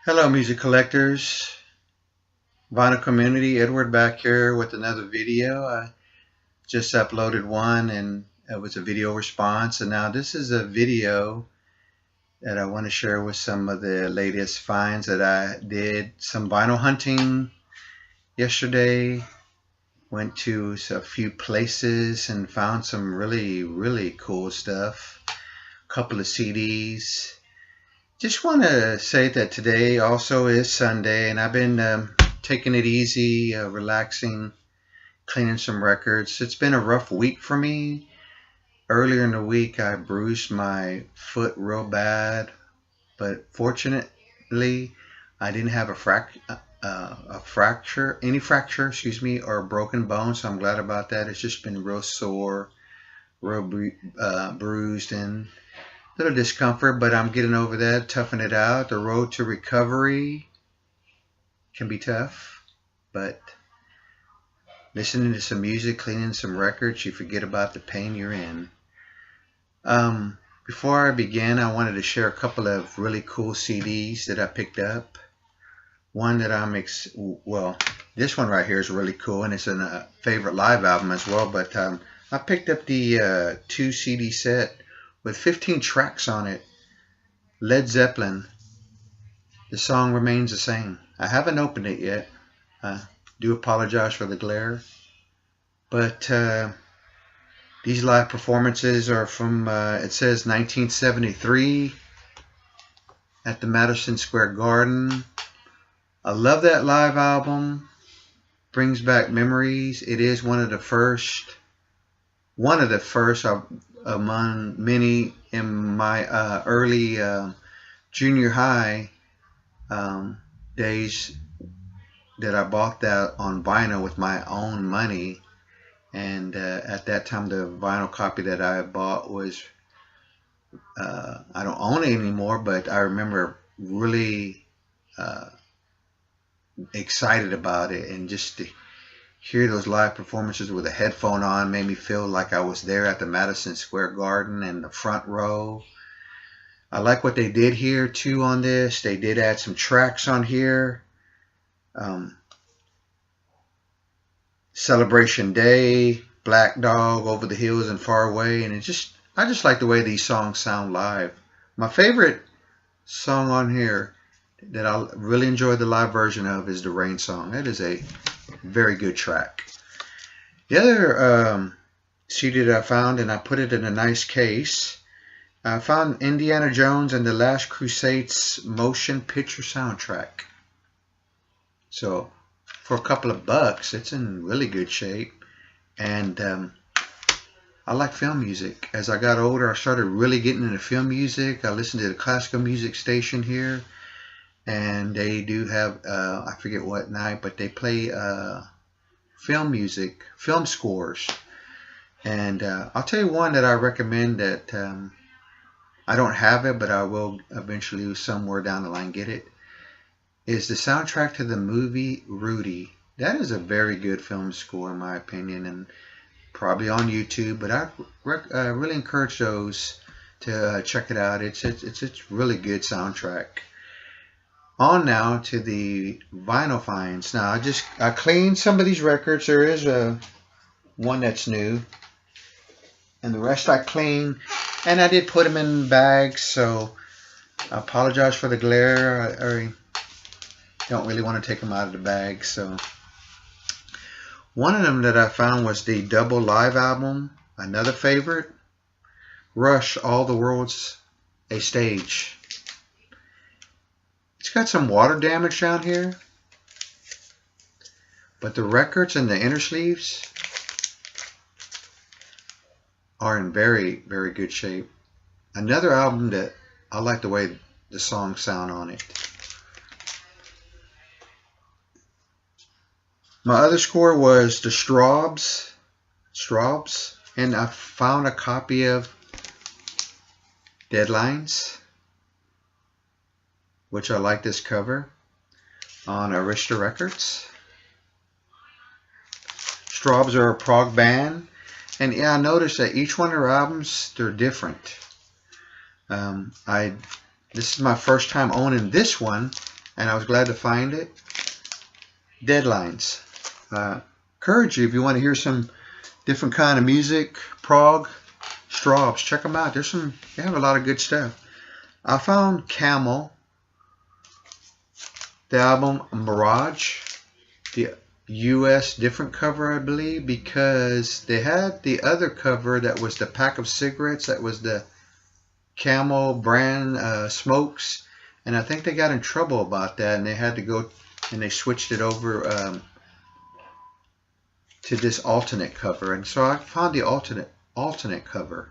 Hello, music collectors, vinyl community. Edward back here with another video. I just uploaded one and it was a video response. And now this is a video that I want to share with some of the latest finds that I did. Some vinyl hunting yesterday. Went to a few places and found some really cool stuff. A couple of CDs. Just want to say that today also is Sunday, and I've been taking it easy, relaxing, cleaning some records. It's been a rough week for me. Earlier in the week, I bruised my foot real bad, but fortunately, I didn't have any fracture, excuse me, or a broken bone. So I'm glad about that. It's just been real sore, real bruised, and little discomfort, but I'm getting over that, toughing it out. The road to recovery can be tough, but listening to some music, cleaning some records, you forget about the pain you're in. Before I begin, I wanted to share a couple of really cool CDs that I picked up. One that this one right here is really cool, and it's a favorite live album as well, but I picked up the 2 CD set with 15 tracks on it. Led Zeppelin. The song remains the same. I haven't opened it yet. I do apologize for the glare. But these live performances are from, it says 1973 at the Madison Square Garden. I love that live album. Brings back memories. It is one of the first among many in my early junior high days that I bought that on vinyl with my own money. And at that time, the vinyl copy that I bought was, I don't own it anymore, but I remember really excited about it, and just to hear those live performances with a headphone on made me feel like I was there at the Madison Square Garden in the front row. I like what they did here too on this. They did add some tracks on here. Celebration Day, Black Dog, Over the Hills and Far Away, and I just like the way these songs sound live. My favorite song on here that I really enjoy the live version of is the Rain Song. That is a very good track. The other CD that I found, and I put it in a nice case, I found Indiana Jones and the Last Crusade's motion picture soundtrack. So for a couple of bucks, it's in really good shape. And I like film music. As I got older, I started really getting into film music. I listened to the classical music station here, and they do have, I forget what night, but they play film music, film scores. And I'll tell you one that I recommend that I don't have it, but I will eventually somewhere down the line get it, is the soundtrack to the movie Rudy. That is a very good film score in my opinion, and probably on YouTube, but I really encourage those to check it out. It's really good soundtrack. On now to the vinyl finds. Now I cleaned some of these records. There is one that's new, and the rest I cleaned, and I did put them in bags. So I apologize for the glare. I don't really want to take them out of the bag. So one of them that I found was the double live album. Another favorite, Rush, All the World's a Stage. It's got some water damage down here, but the records and the inner sleeves are in very good shape. Another album that I like the way the songs sound on it. My other score was the Straubs, and I found a copy of Deadlines, which I like this cover, on Arista Records. Straubs are a prog band, and yeah, I noticed that each one of their albums, they're different. This is my first time owning this one, and I was glad to find it. Deadlines. Encourage you if you want to hear some different kind of music. Prog, Straubs, check them out. They have a lot of good stuff. I found Camel, the album Mirage, the US different cover, I believe, because they had the other cover that was the pack of cigarettes, that was the Camel brand smokes, and I think they got in trouble about that, and they had to go and they switched it over to this alternate cover, and so I found the alternate cover.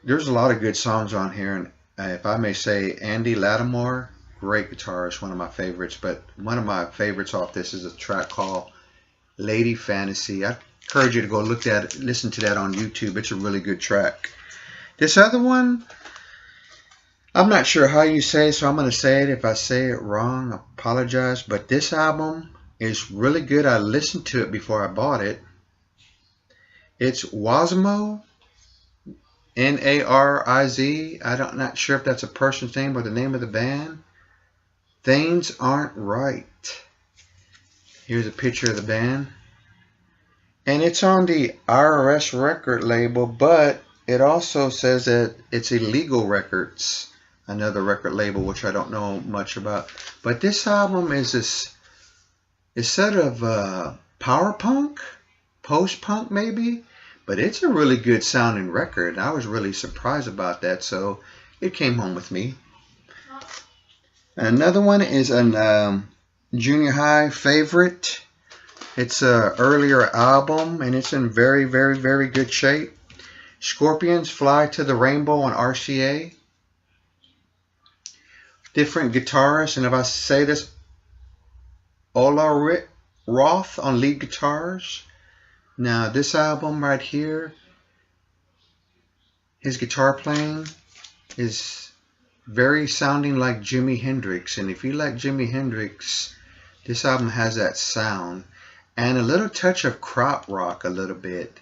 There's a lot of good songs on here, and if I may say, Andy Lattimore, great guitarist, one of my favorites. But one of my favorites off this is a track called Lady Fantasy. I encourage you to go listen to that on YouTube. It's a really good track. This other one, I'm not sure how you say it, so I'm going to say it. If I say it wrong, I apologize. But this album is really good. I listened to it before I bought it. It's Wazmo, N-A-R-I-Z. I'm not sure if that's a person's name or the name of the band. Things Aren't Right. Here's a picture of the band. And it's on the IRS record label, but it also says that it's Illegal Records, another record label which I don't know much about. But this album is sort of power punk, post-punk maybe, but it's a really good sounding record. I was really surprised about that, so it came home with me. Another one is a junior high favorite. It's an earlier album, and it's in very, very, very good shape. Scorpions, Fly to the Rainbow on RCA. Different guitarists, and if I say this, Ola Roth on lead guitars. Now this album right here, his guitar playing is very sounding like Jimi Hendrix, and if you like Jimi Hendrix, this album has that sound and a little touch of krautrock rock a little bit.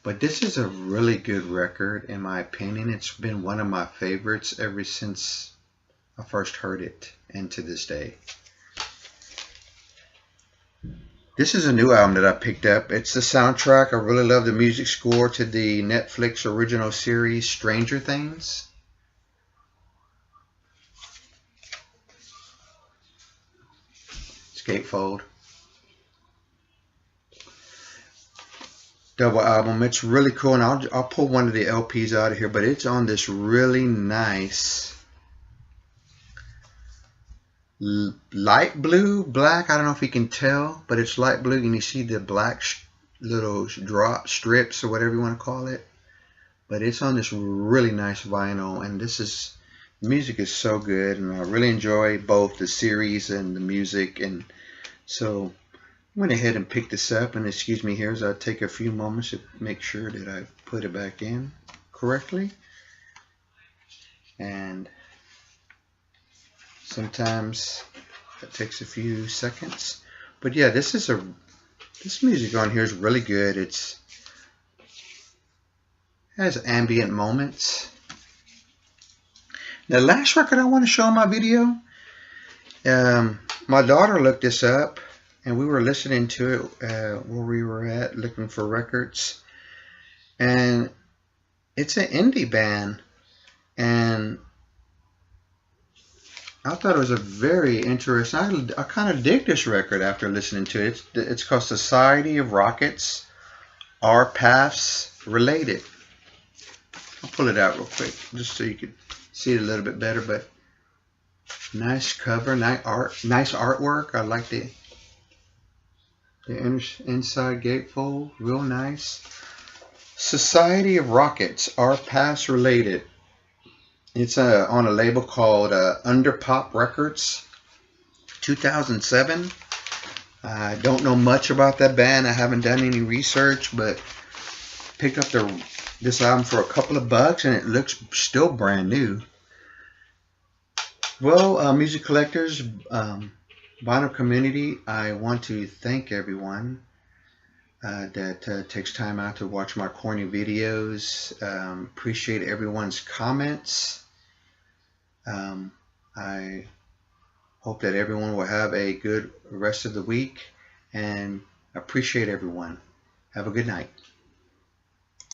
But this is a really good record in my opinion. It's been one of my favorites ever since I first heard it and to this day. This is a new album that I picked up. It's the soundtrack. I really love the music score to the Netflix original series Stranger Things. It's gatefold. Double album. It's really cool, and I'll pull one of the LPs out of here, but it's on this really nice light blue, black. I don't know if you can tell, but it's light blue, and you see the black little drop strips or whatever you want to call it. But it's on this really nice vinyl, and the music is so good, and I really enjoy both the series and the music. And so I went ahead and picked this up, and excuse me here as I take a few moments to make sure that I put it back in correctly. And sometimes it takes a few seconds, but yeah, this music on here is really good. It has ambient moments. The last record I want to show in my video, my daughter looked this up, and we were listening to it where we were at looking for records, and it's an indie band, and I thought it was a very interesting. I kind of dig this record after listening to it. It's called Society of Rockets, Our Paths Related. I'll pull it out real quick just so you can see it a little bit better. But nice cover, nice artwork. I like the inside gatefold, real nice. Society of Rockets, Our Paths Related. It's on a label called Under Pop Records, 2007. I don't know much about that band. I haven't done any research, but picked up this album for a couple of bucks, and it looks still brand new. Well, music collectors, vinyl community, I want to thank everyone that takes time out to watch my corny videos. Appreciate everyone's comments. I hope that everyone will have a good rest of the week and appreciate everyone. Have a good night.